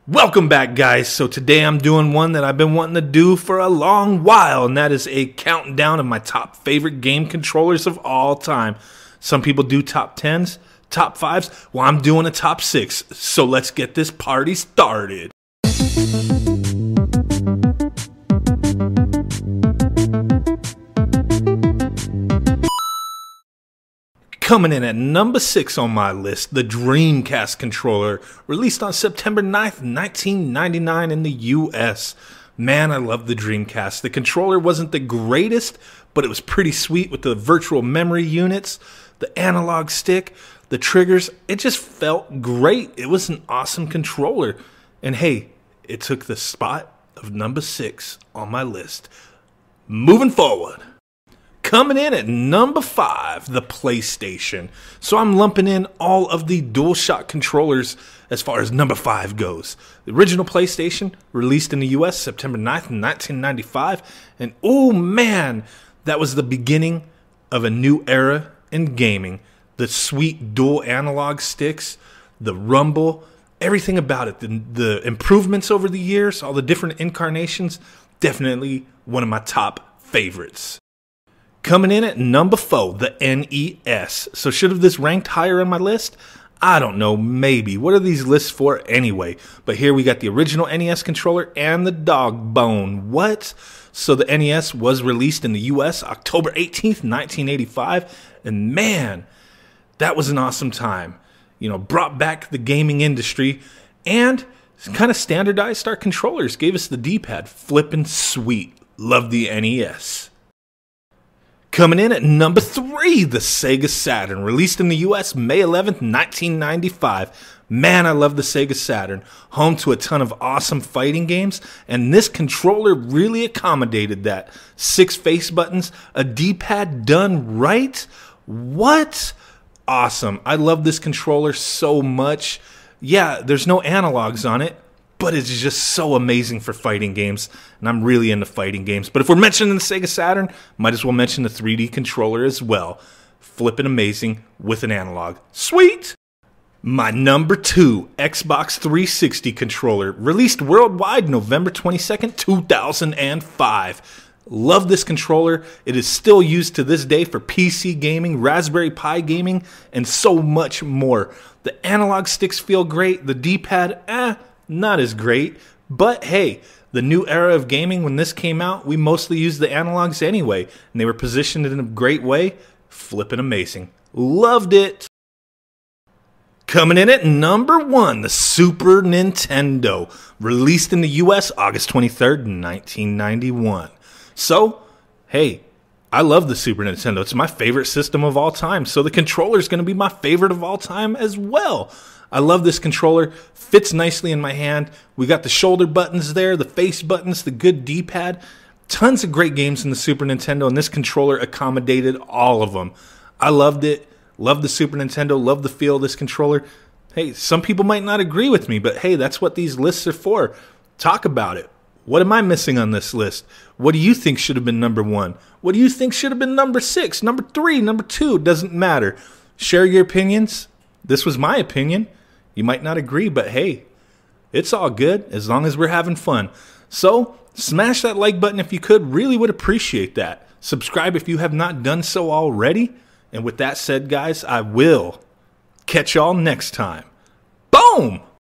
Welcome back, guys. So today I'm doing one that I've been wanting to do for a long while, and that is a countdown of my top favorite game controllers of all time. Some people do top 10s, top 5s. Well, I'm doing a top 6. So let's get this party started. Coming in at number 6 on my list, the DREAMCAST controller, released on September 9th, 1999 in the US. Man, I love the DREAMCAST. The controller wasn't the greatest, but it was pretty sweet with the virtual memory units, the analog stick, the triggers. It just felt great. It was an awesome controller. And hey, it took the spot of number 6 on my list. Moving forward. Coming in at number 5, the PlayStation. So I'm lumping in all of the DualShock controllers as far as number 5 goes. The original PlayStation, released in the US September 9th, 1995. And oh man, that was the beginning of a new era in gaming. The sweet dual analog sticks, the rumble, everything about it. The improvements over the years, all the different incarnations, definitely one of my top favorites. Coming in at number 4, the NES. So should have this ranked higher on my list? I don't know, maybe. What are these lists for anyway? But here we got the original NES controller and the dog bone. What? So the NES was released in the US October 18th, 1985. And man, that was an awesome time. You know, brought back the gaming industry and kind of standardized our controllers. Gave us the D-pad. Flippin' sweet. Love the NES. Coming in at number 3, the Sega Saturn, released in the US May 11th, 1995. Man, I love the Sega Saturn, home to a ton of awesome fighting games, and this controller really accommodated that. 6 face buttons, a D-pad done right? What? Awesome. I love this controller so much. Yeah, there's no analogs on it, but it's just so amazing for fighting games, and I'm really into fighting games. But if we're mentioning the Sega Saturn, might as well mention the 3D controller as well. Flippin' amazing with an analog. Sweet! My number 2, Xbox 360 controller, released worldwide November 22nd, 2005. Love this controller. It is still used to this day for PC gaming, Raspberry Pi gaming, and so much more. The analog sticks feel great. The D-pad, not as great, but hey, the new era of gaming, when this came out, we mostly used the analogs anyway, and they were positioned in a great way. Flippin' amazing. Loved it. Coming in at number 1, the Super Nintendo, released in the US August 23rd, 1991. So, hey, I love the Super Nintendo. It's my favorite system of all time, so the controller is going to be my favorite of all time as well. I love this controller, fits nicely in my hand. We got the shoulder buttons there, the face buttons, the good D-pad. Tons of great games in the Super Nintendo, and this controller accommodated all of them. I loved it, loved the Super Nintendo, loved the feel of this controller. Hey, some people might not agree with me, but hey, that's what these lists are for. Talk about it. What am I missing on this list? What do you think should have been number 1? What do you think should have been number 6, number 3, number 2? Doesn't matter. Share your opinions. This was my opinion. You might not agree, but hey, it's all good as long as we're having fun. So, smash that like button if you could. Really would appreciate that. Subscribe if you have not done so already. And with that said, guys, I will catch y'all next time. Boom!